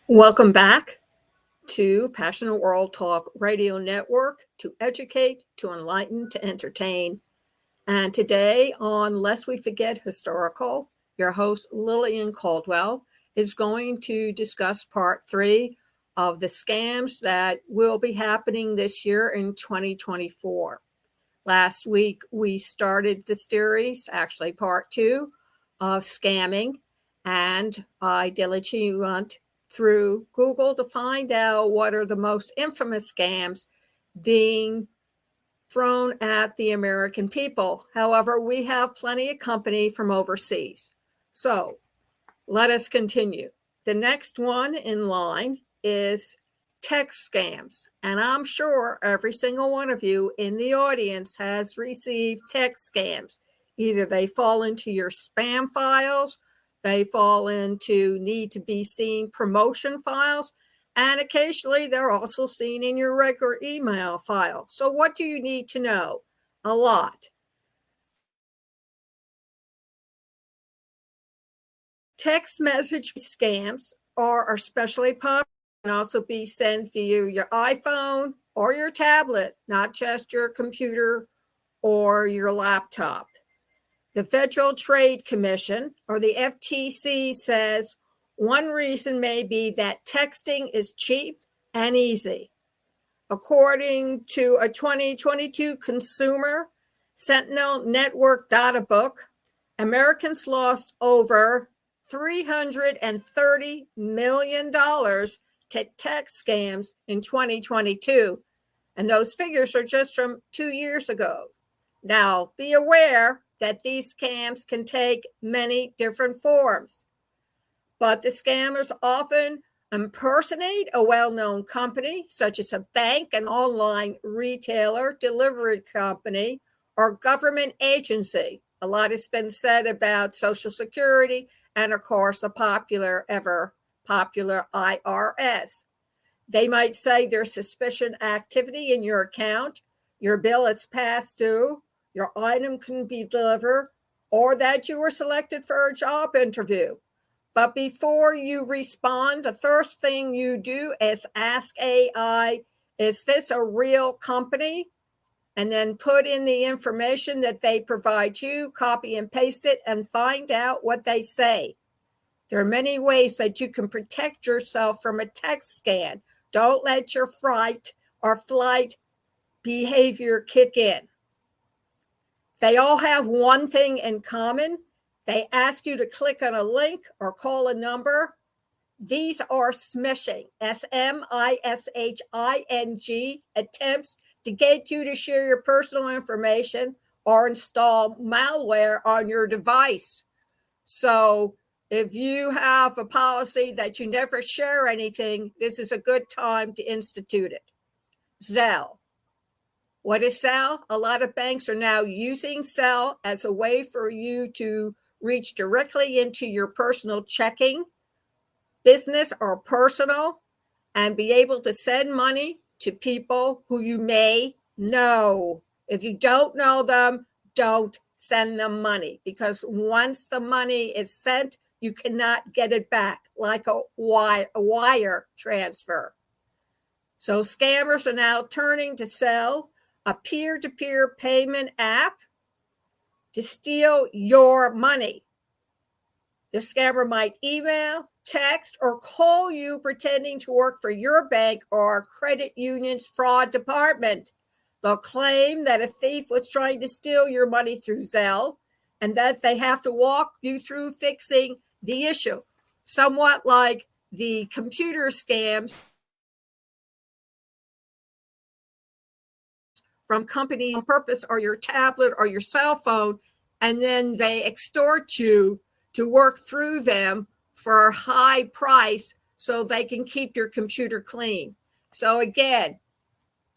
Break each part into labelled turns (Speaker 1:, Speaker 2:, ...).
Speaker 1: Welcome back to Passionate World Talk Radio Network, to educate, to enlighten, to entertain. And today on Lest We Forget Historical, your host Lillian Cauldwell is going to discuss part 3 of the scams that will be happening this year in 2024. Last week we started the series, actually part 2 of scamming, and I diligently went through Google to find out what are the most infamous scams being thrown at the American people. However, we have plenty of company from overseas. So let us continue. The next one in line is text scams. And I'm sure every single one of you in the audience has received text scams. Either they fall into your spam files, they fall into need to be seen promotion files, and occasionally they're also seen in your regular email file. So what do you need to know? A lot. Text message scams are especially popular and also be sent via your iPhone or your tablet, not just your computer or your laptop. The Federal Trade Commission, or the FTC, says one reason may be that texting is cheap and easy. According to a 2022 Consumer Sentinel Network data book, Americans lost over $330 million to text scams in 2022. And those figures are just from 2 years ago. Now, be aware that these scams can take many different forms, but the scammers often impersonate a well-known company, such as a bank, an online retailer, delivery company, or government agency. A lot has been said about Social Security and, of course, the ever popular IRS. They might say there's suspicious activity in your account, your bill is past due, your item can be delivered, or that you were selected for a job interview. But before you respond, the first thing you do is ask AI, is this a real company? And then put in the information that they provide you, copy and paste it, and find out what they say. There are many ways that you can protect yourself from a text scam. Don't let your fright or flight behavior kick in. They all have one thing in common. They ask you to click on a link or call a number. These are smishing, SMISHING, attempts to get you to share your personal information or install malware on your device. So if you have a policy that you never share anything, this is a good time to institute it. Zelle. What is Zelle? A lot of banks are now using Zelle as a way for you to reach directly into your personal checking, business or personal, and be able to send money to people who you may know. If you don't know them, don't send them money, because once the money is sent, you cannot get it back, like a wire transfer. So scammers are now turning to Zelle, a peer-to-peer payment app, to steal your money. The scammer might email, text, or call you pretending to work for your bank or credit union's fraud department. They'll claim that a thief was trying to steal your money through Zelle and that they have to walk you through fixing the issue, somewhat like the computer scams from company on purpose, or your tablet or your cell phone, and then they extort you to work through them for a high price so they can keep your computer clean. So again,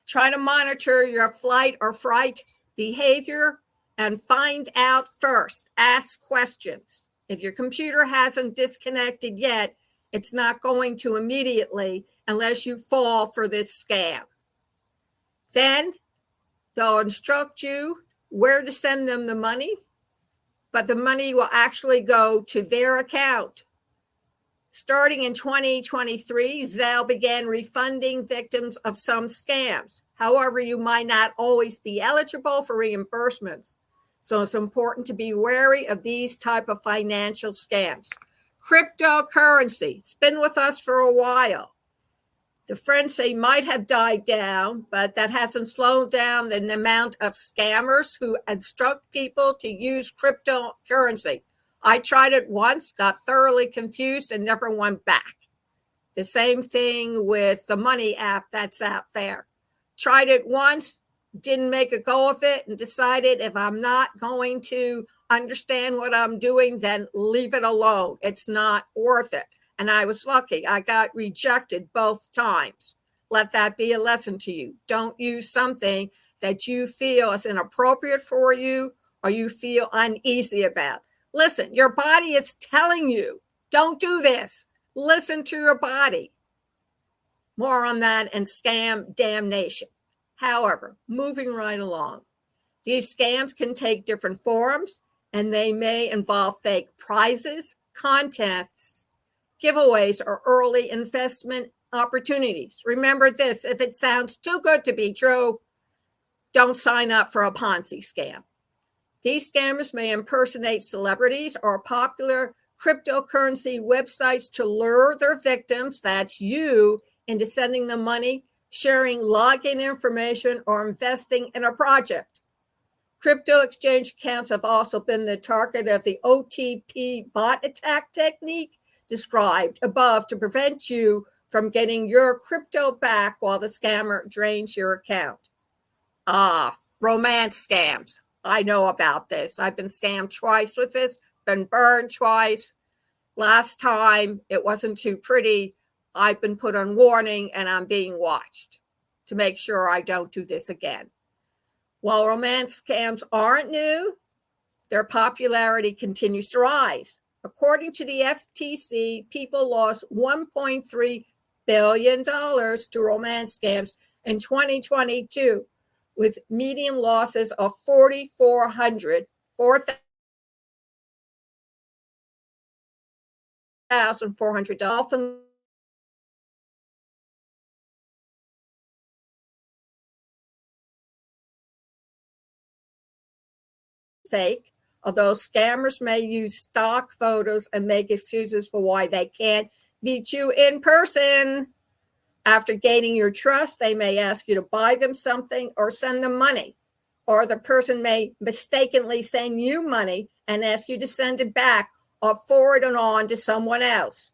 Speaker 1: try to monitor your flight or fright behavior and find out first. Ask questions. If your computer hasn't disconnected yet, it's not going to immediately unless you fall for this scam. Then they'll instruct you where to send them the money, but the money will actually go to their account. Starting in 2023, Zelle began refunding victims of some scams. However, you might not always be eligible for reimbursements. So it's important to be wary of these type of financial scams. Cryptocurrency, it's been with us for a while. The frenzy might have died down, but that hasn't slowed down the amount of scammers who instruct people to use cryptocurrency. I tried it once, got thoroughly confused, and never went back. The same thing with the money app that's out there. Tried it once, didn't make a go of it, and decided if I'm not going to understand what I'm doing, then leave it alone. It's not worth it. And I was lucky. I got rejected both times. Let that be a lesson to you. Don't use something that you feel is inappropriate for you or you feel uneasy about. Listen, your body is telling you, don't do this. Listen to your body. More on that and scam damnation. However, moving right along, these scams can take different forms and they may involve fake prizes, contests, giveaways, or early investment opportunities. Remember this, if it sounds too good to be true, don't sign up for a Ponzi scam. These scammers may impersonate celebrities or popular cryptocurrency websites to lure their victims, that's you, into sending them money, sharing login information, or investing in a project. Crypto exchange accounts have also been the target of the OTP bot attack technique described above to prevent you from getting your crypto back while the scammer drains your account. Romance scams. I know about this. I've been scammed twice with this, been burned twice. Last time, it wasn't too pretty. I've been put on warning and I'm being watched to make sure I don't do this again. While romance scams aren't new, their popularity continues to rise. According to the FTC, people lost $1.3 billion to romance scams in 2022, with median losses of $4,400, $4,400. Fake, although scammers may use stock photos and make excuses for why they can't meet you in person. After gaining your trust, they may ask you to buy them something or send them money. Or the person may mistakenly send you money and ask you to send it back or forward it on to someone else.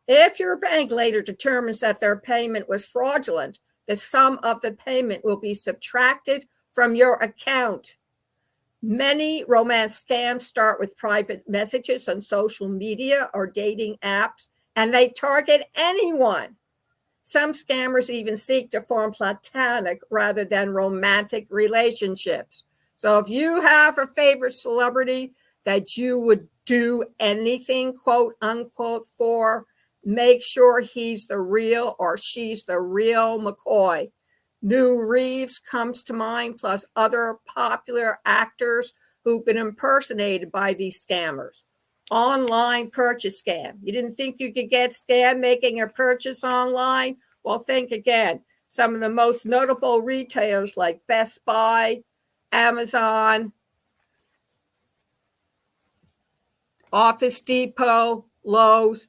Speaker 1: If your bank later determines that their payment was fraudulent, the sum of the payment will be subtracted from your account. Many romance scams start with private messages on social media or dating apps, and they target anyone. Some scammers even seek to form platonic rather than romantic relationships. So if you have a favorite celebrity that you would do anything, quote unquote, for, make sure he's the real or she's the real McCoy. New Reeves comes to mind, plus other popular actors who've been impersonated by these scammers. Online purchase scam. You didn't think you could get scammed making a purchase online? Well, think again. Some of the most notable retailers like Best Buy, Amazon, Office Depot, Lowe's.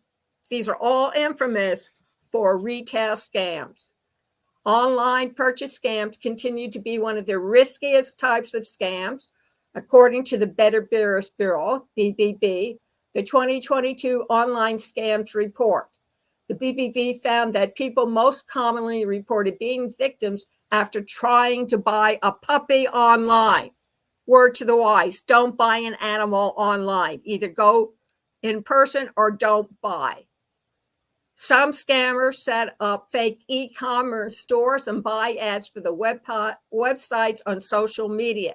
Speaker 1: These are all infamous for retail scams. Online purchase scams continue to be one of the riskiest types of scams. According to the Better Business Bureau, BBB, the 2022 Online Scams Report. The BBB found that people most commonly reported being victims after trying to buy a puppy online. Word to the wise, don't buy an animal online. Either go in person or don't buy. Some scammers set up fake e-commerce stores and buy ads for the websites on social media.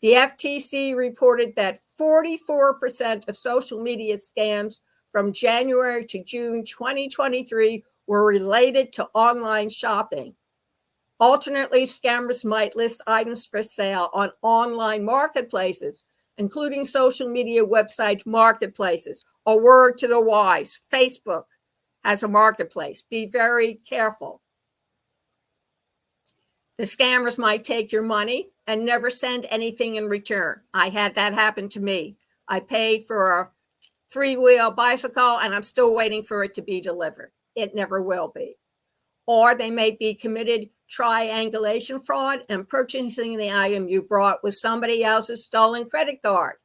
Speaker 1: The FTC reported that 44% of social media scams from January to June 2023 were related to online shopping. Alternately, scammers might list items for sale on online marketplaces, including social media website marketplaces, A word to the wise: Facebook has a marketplace. Be very careful. The scammers might take your money and never send anything in return. I had that happen to me. I paid for a 3-wheel bicycle and I'm still waiting for it to be delivered. It never will be. Or they may be committed triangulation fraud and purchasing the item you brought with somebody else's stolen credit card.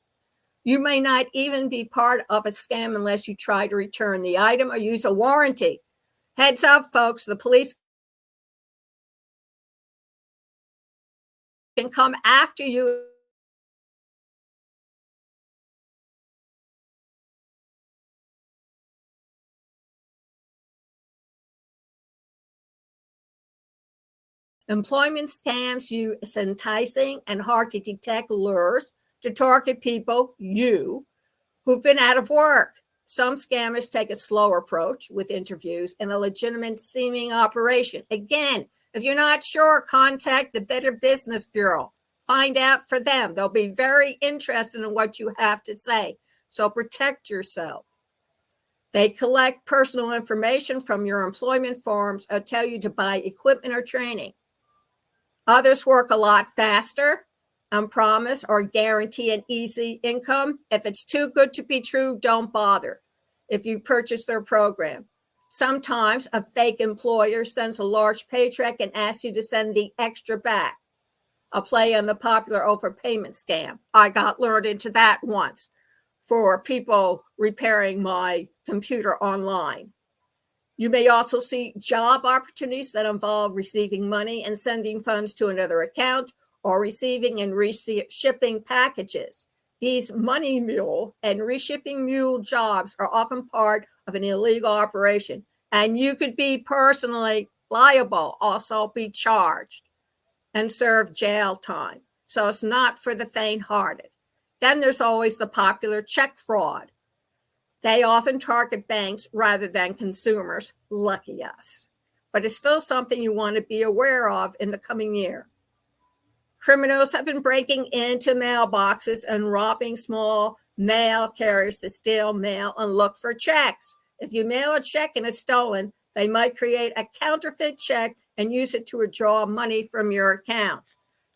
Speaker 1: You may not even be part of a scam unless you try to return the item or use a warranty. Heads up, folks, the police can come after you Employment scams use enticing and hard to detect lures to target people, who've been out of work. Some scammers take a slow approach with interviews and a legitimate seeming operation. Again, if you're not sure, contact the Better Business Bureau. Find out for them. They'll be very interested in what you have to say. So protect yourself. They collect personal information from your employment forms or tell you to buy equipment or training. Others work a lot faster and promise or guarantee an easy income. If it's too good to be true, don't bother if you purchase their program. Sometimes a fake employer sends a large paycheck and asks you to send the extra back. A play on the popular overpayment scam. I got lured into that once for people repairing my computer online. You may also see job opportunities that involve receiving money and sending funds to another account, or receiving and reshipping packages. These money mule and reshipping mule jobs are often part of an illegal operation, and you could be personally liable, also be charged and serve jail time. So it's not for the faint-hearted. Then there's always the popular check fraud. They often target banks rather than consumers. Lucky us. But it's still something you want to be aware of in the coming year. Criminals have been breaking into mailboxes and robbing small mail carriers to steal mail and look for checks. If you mail a check and it's stolen, they might create a counterfeit check and use it to withdraw money from your account.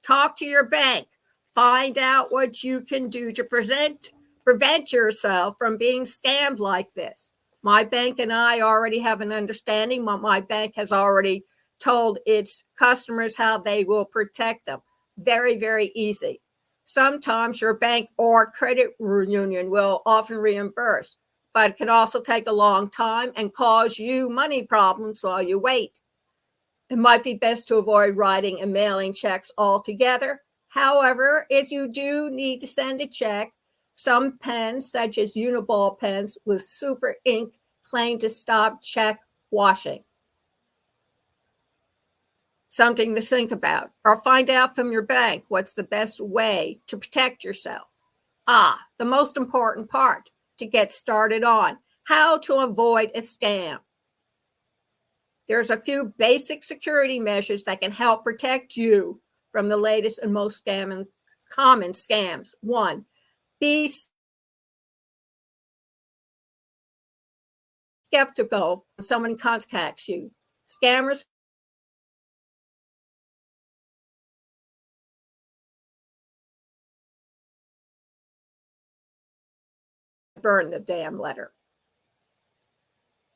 Speaker 1: Talk to your bank. Find out what you can do to prevent yourself from being scammed like this. My bank and I already have an understanding. My bank has already told its customers how they will protect them. Very, very easy. Sometimes your bank or credit union will often reimburse, but it can also take a long time and cause you money problems while you wait. It might be best to avoid writing and mailing checks altogether. However, if you do need to send a check, some pens, such as Uniball pens with super ink, claim to stop check washing. Something to think about. Or find out from your bank what's the best way to protect yourself. The most important part to get started on: how to avoid a scam. There's a few basic security measures that can help protect you from the latest and most common scams. 1, be skeptical when someone contacts you. Scammers burn the damn letter.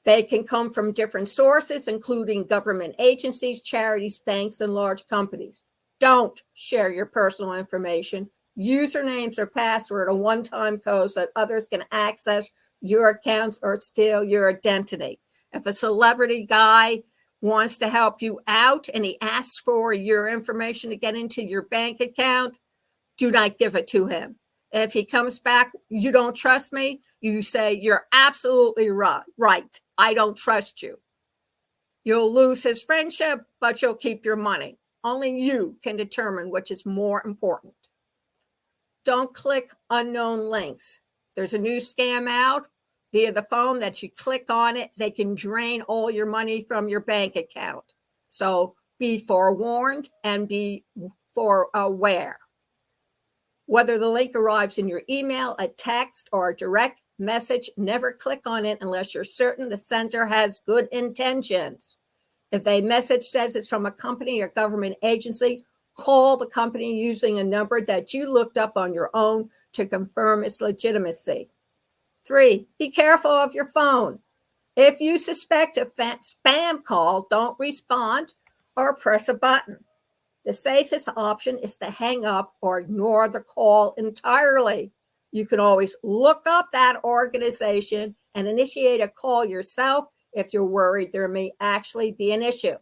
Speaker 1: They can come from different sources, including government agencies, charities, banks, and large companies. Don't share your personal information, usernames or password, or one-time codes that others can access your accounts or steal your identity. If a celebrity guy wants to help you out and he asks for your information to get into your bank account, do not give it to him. If he comes back, you don't trust me, you say, you're absolutely right. I don't trust you. You'll lose his friendship, but you'll keep your money. Only you can determine which is more important. Don't click unknown links. There's a new scam out via the phone that you click on it, they can drain all your money from your bank account. So be forewarned and be aware. Whether the link arrives in your email, a text, or a direct message, never click on it unless you're certain the sender has good intentions. If a message says it's from a company or government agency, call the company using a number that you looked up on your own to confirm its legitimacy. 3, be careful of your phone. If you suspect a spam call, don't respond or press a button. The safest option is to hang up or ignore the call entirely. You can always look up that organization and initiate a call yourself if you're worried there may actually be an issue.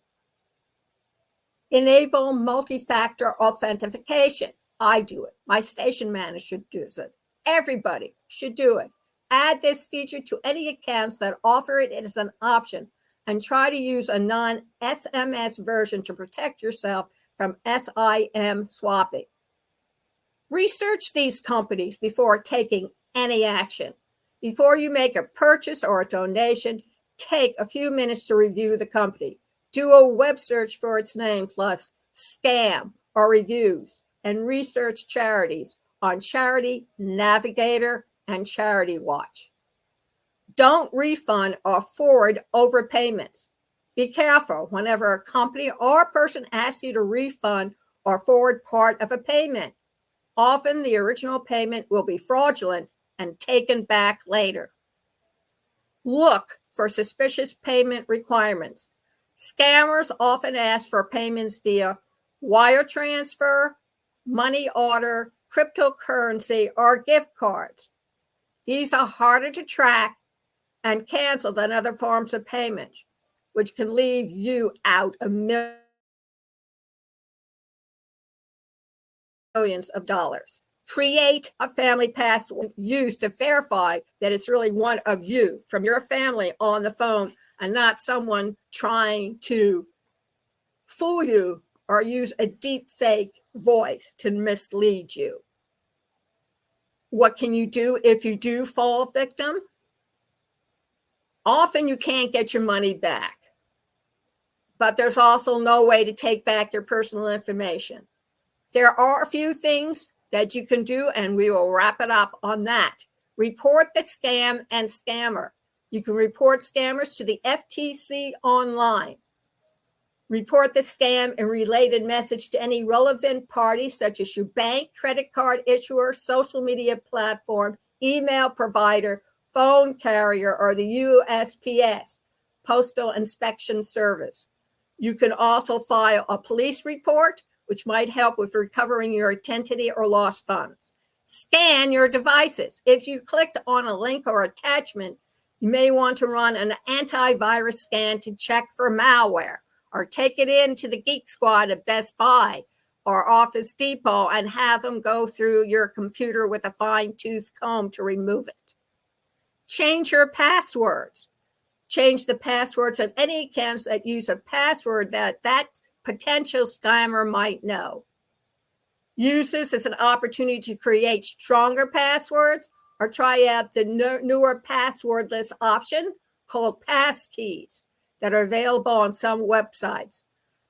Speaker 1: Enable multi-factor authentication. I do it. My station manager does it. Everybody should do it. Add this feature to any accounts that offer it as an option and try to use a non-SMS version to protect yourself from SIM swapping. Research these companies before taking any action. Before you make a purchase or a donation, take a few minutes to review the company. Do a web search for its name plus scam or reviews, and research charities on Charity Navigator and Charity Watch. Don't refund or forward overpayments. Be careful whenever a company or person asks you to refund or forward part of a payment. Often the original payment will be fraudulent and taken back later. Look for suspicious payment requirements. Scammers often ask for payments via wire transfer, money order, cryptocurrency, or gift cards. These are harder to track and cancel than other forms of payment, which can leave you out of millions of dollars. Create a family password used to verify that it's really one of you from your family on the phone and not someone trying to fool you or use a deep fake voice to mislead you. What can you do if you do fall victim? Often you can't get your money back, but there's also no way to take back your personal information. There are a few things that you can do, and we will wrap it up on that. Report the scam and scammer. You can report scammers to the FTC online. Report the scam and related message to any relevant party, such as your bank, credit card issuer, social media platform, email provider, phone carrier, or the USPS, Postal Inspection Service. You can also file a police report, which might help with recovering your identity or lost funds. Scan your devices. If you clicked on a link or attachment, you may want to run an antivirus scan to check for malware, or take it into the Geek Squad at Best Buy or Office Depot and have them go through your computer with a fine-tooth comb to remove it. Change your passwords. Change the passwords on any accounts that use a password that potential scammer might know. Use this as an opportunity to create stronger passwords or try out the newer passwordless option called passkeys that are available on some websites,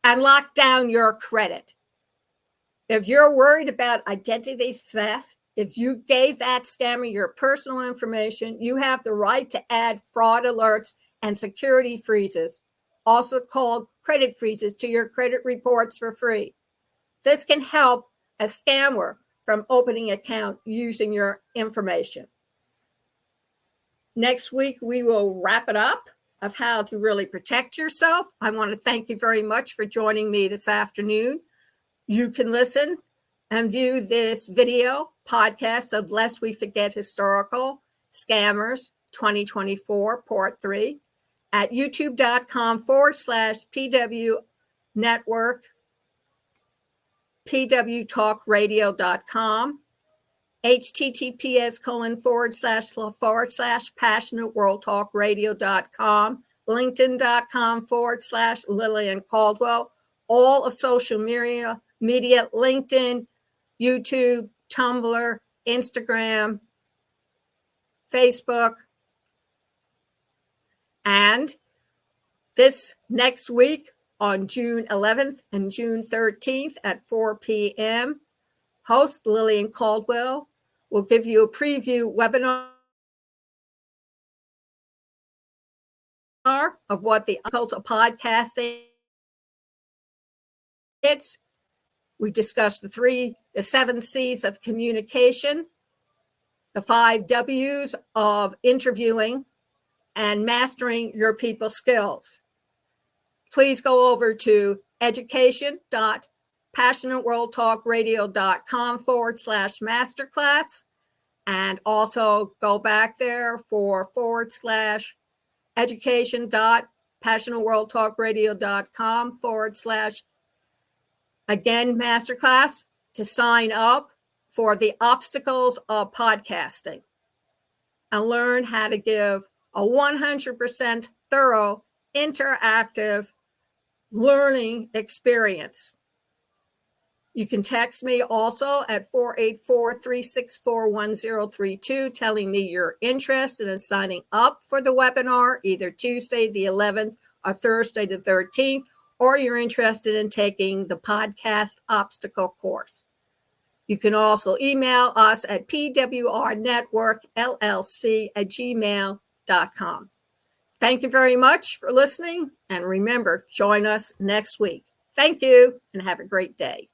Speaker 1: and lock down your credit. If you're worried about identity theft, if you gave that scammer your personal information, you have the right to add fraud alerts and security freezes, also called credit freezes, to your credit reports for free. This can help a scammer from opening an account using your information. Next week, we will wrap it up of how to really protect yourself. I want to thank you very much for joining me this afternoon. You can listen and view this video podcast of Lest We Forget Historical Scammers 2024 Part 3 at youtube.com/PW Network, pwtalkradio.com, https://passionateworldtalkradio.com, linkedin.com/Lillian Cauldwell, all of social media, LinkedIn, YouTube, Tumblr, Instagram, Facebook. And this next week on June 11th and June 13th at 4 p.m., host Lillian Cauldwell will give you a preview webinar of what the cult of podcasting is. We discussed the 7 C's of communication, the 5 W's of interviewing, and mastering your people skills. Please go over to education.passionateworldtalkradio.com/masterclass and also go back there for /education.passionateworldtalkradio.com/ again masterclass to sign up for the obstacles of podcasting and learn how to give a 100% thorough interactive learning experience. You can text me also at 484-364-1032 telling me you're interested in signing up for the webinar either Tuesday the 11th or Thursday the 13th, or you're interested in taking the podcast obstacle course. You can also email us at pwrnetworkllc@gmail.com. Thank you very much for listening, and remember, join us next week. Thank you, and have a great day.